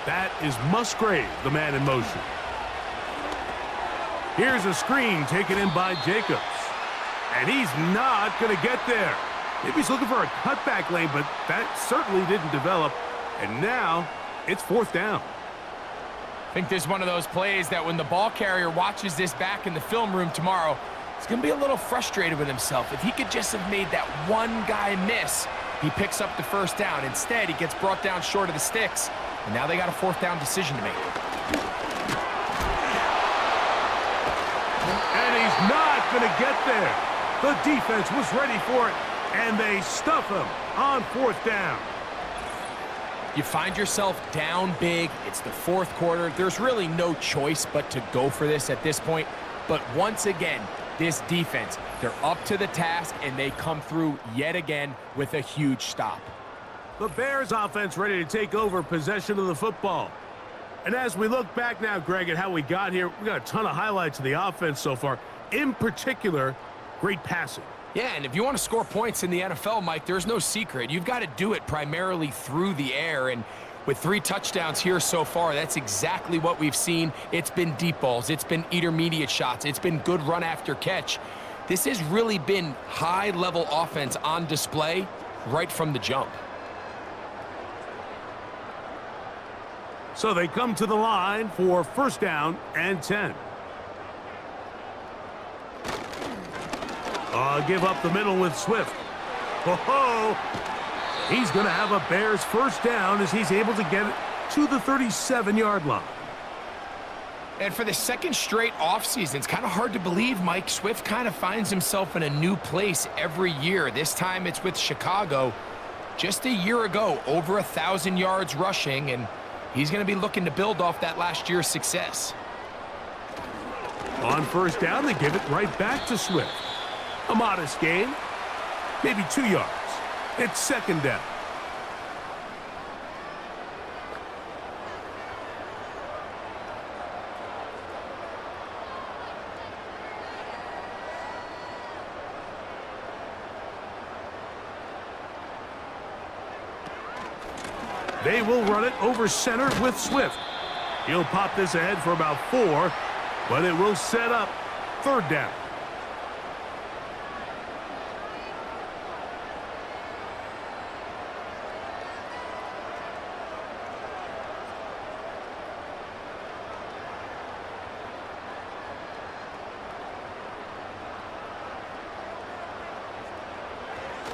That is Musgrave, the man in motion. Here's a screen taken in by Jacobs. And he's not going to get there. Maybe he's looking for a cutback lane, but that certainly didn't develop. And now it's 4th down. I think this is one of those plays that when the ball carrier watches this back in the film room tomorrow, he's going to be a little frustrated with himself. If he could just have made that one guy miss, he picks up the first down. Instead, he gets brought down short of the sticks, and now they got a 4th down decision to make. And he's not going to get there. The defense was ready for it, and they stuff him on 4th down. You find yourself down big. It's the 4th quarter. There's really no choice but to go for this at this point. But once again, this defense, they're up to the task, and they come through yet again with a huge stop. The Bears offense ready to take over possession of the football. And as we look back now, Greg, at how we got here, we got a ton of highlights of the offense so far. In particular, great passing. Yeah, and if you want to score points in the NFL, Mike, there's no secret. You've got to do it primarily through the air, and with 3 touchdowns here so far, that's exactly what we've seen. It's been deep balls. It's been intermediate shots. It's been good run after catch. This has really been high-level offense on display right from the jump. So they come to the line for first down and 10. Give up the middle with Swift. Ho-ho! He's going to have a Bears first down as he's able to get it to the 37-yard line. And for the second straight offseason, it's kind of hard to believe Mike Swift kind of finds himself in a new place every year. This time it's with Chicago. Just a year ago, over 1,000 yards rushing, and he's going to be looking to build off that last year's success. On first down, they give it right back to Swift. A modest gain, maybe 2 yards. It's second down. They will run it over center with Swift. He'll pop this ahead for about 4, but it will set up third down.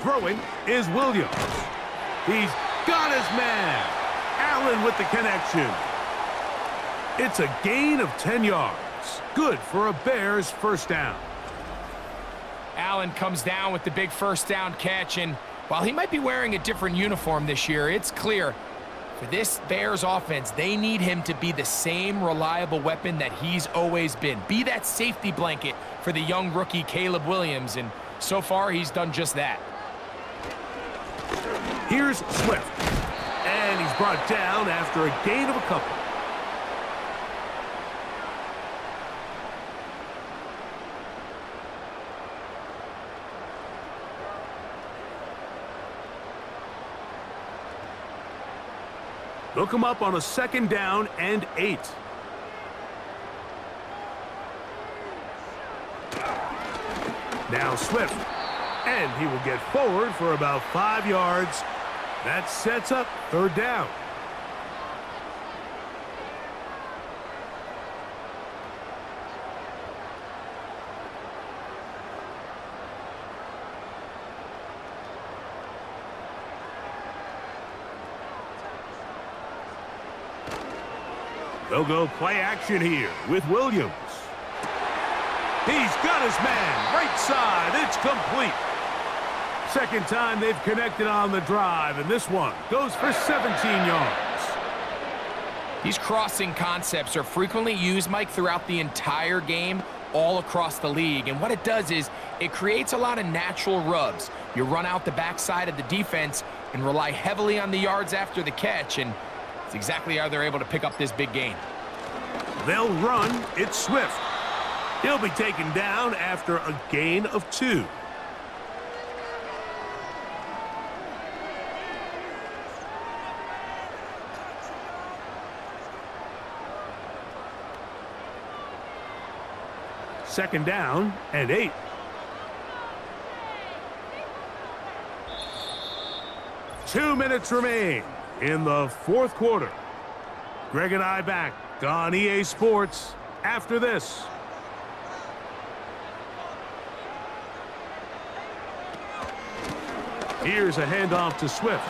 Throwing is Williams. He's got his man. Allen with the connection. It's a gain of 10 yards. Good for a Bears first down. Allen comes down with the big first down catch, and while he might be wearing a different uniform this year, it's clear for this Bears offense, they need him to be the same reliable weapon that he's always been. Be that safety blanket for the young rookie Caleb Williams, and so far he's done just that. Here's Swift, and he's brought down after a gain of a couple. They'll come up on a second down and 8. Now Swift, and he will get forward for about 5 yards. That sets up third down. They'll go play action here with Williams. He's got his man right side. It's complete. Second time they've connected on the drive, and this one goes for 17 yards. These crossing concepts are frequently used, Mike, throughout the entire game, all across the league. And what it does is it creates a lot of natural rubs. You run out the backside of the defense and rely heavily on the yards after the catch, and it's exactly how they're able to pick up this big gain. They'll run. It's Swift. He'll be taken down after a gain of 2. Second down and 8. Two minutes remain in the fourth quarter. Greg and I back on EA Sports after this. Here's a handoff to Swift.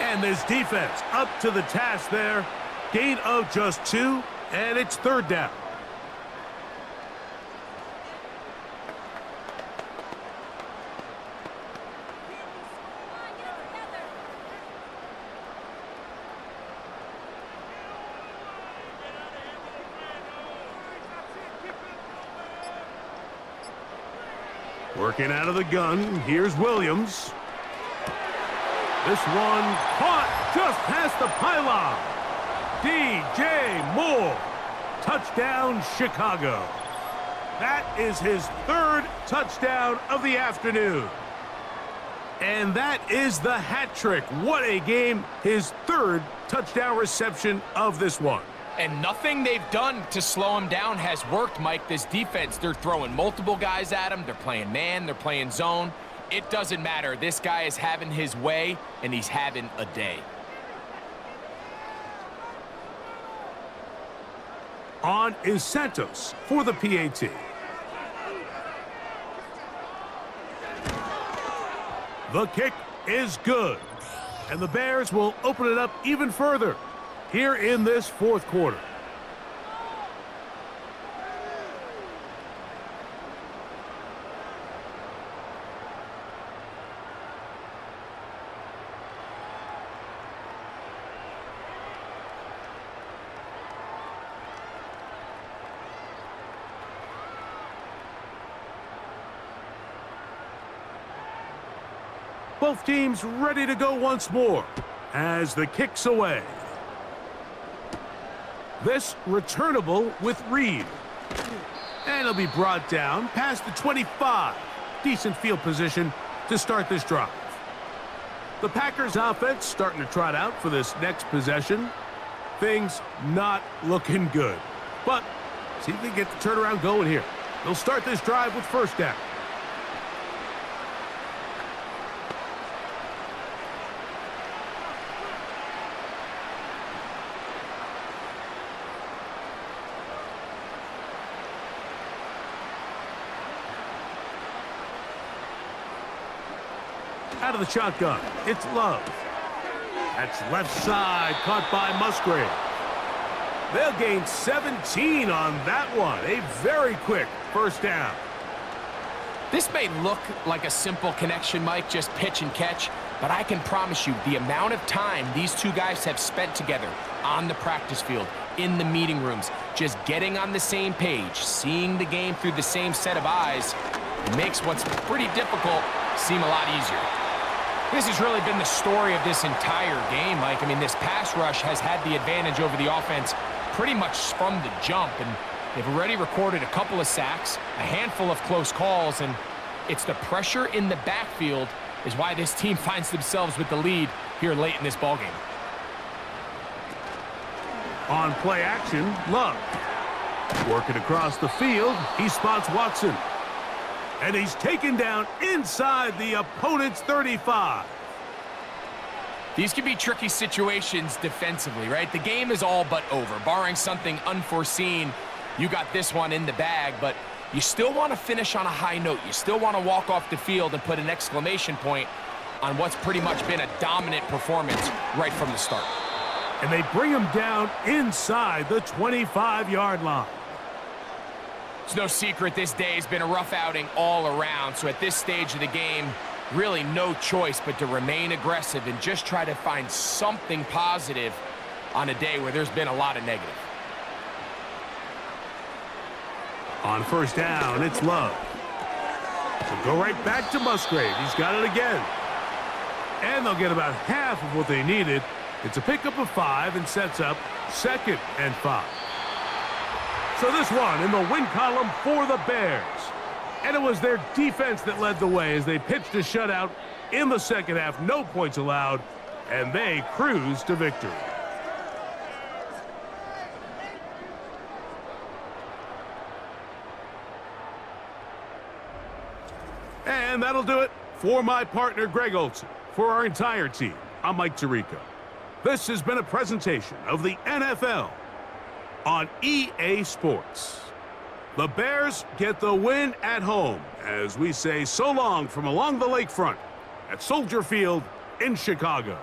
And this defense up to the task there. Gain of just 2, and it's third down. Working out of the gun, here's Williams. This one caught just past the pylon. DJ Moore. Touchdown, Chicago. That is his third touchdown of the afternoon. And that is the hat trick. What a game. His third touchdown reception of this one. And nothing they've done to slow him down has worked, Mike. This defense, they're throwing multiple guys at him. They're playing man. They're playing zone. It doesn't matter. This guy is having his way, and he's having a day. On is Santos for the PAT. The kick is good. And the Bears will open it up even further here in this fourth quarter. Both teams ready to go once more as the kick's away. This returnable with Reed. And it'll be brought down past the 25. Decent field position to start this drive. The Packers offense starting to trot out for this next possession. Things not looking good. But see if they get the turnaround going here. They'll start this drive with first down. Out of the shotgun, it's Love. That's left side, caught by Musgrave. They'll gain 17 on that one. A very quick first down. This may look like a simple connection, Mike, just pitch and catch, but I can promise you the amount of time these two guys have spent together on the practice field, in the meeting rooms, just getting on the same page, seeing the game through the same set of eyes, makes what's pretty difficult seem a lot easier. This has really been the story of this entire game, Mike. I mean, this pass rush has had the advantage over the offense pretty much from the jump, and they've already recorded a couple of sacks, a handful of close calls, and it's the pressure in the backfield is why this team finds themselves with the lead here late in this ballgame. On play action, Love. Working across the field, he spots Watson. And he's taken down inside the opponent's 35. These can be tricky situations defensively, right? The game is all but over. Barring something unforeseen, you got this one in the bag, but you still want to finish on a high note. You still want to walk off the field and put an exclamation point on what's pretty much been a dominant performance right from the start. And they bring him down inside the 25-yard line. It's no secret this day has been a rough outing all around, so at this stage of the game, really no choice but to remain aggressive and just try to find something positive on a day where there's been a lot of negative. On first down, it's Love. So go right back to Musgrave. He's got it again. And they'll get about half of what they needed. It's a pickup of 5 and sets up 2nd and 5. So this one in the win column for the Bears. And it was their defense that led the way as they pitched a shutout in the second half. No points allowed, and they cruised to victory. And that'll do it for my partner, Greg Olson. For our entire team, I'm Mike Tirico. This has been a presentation of the NFL on EA Sports. The Bears get the win at home as we say so long from along the lakefront at Soldier Field in Chicago.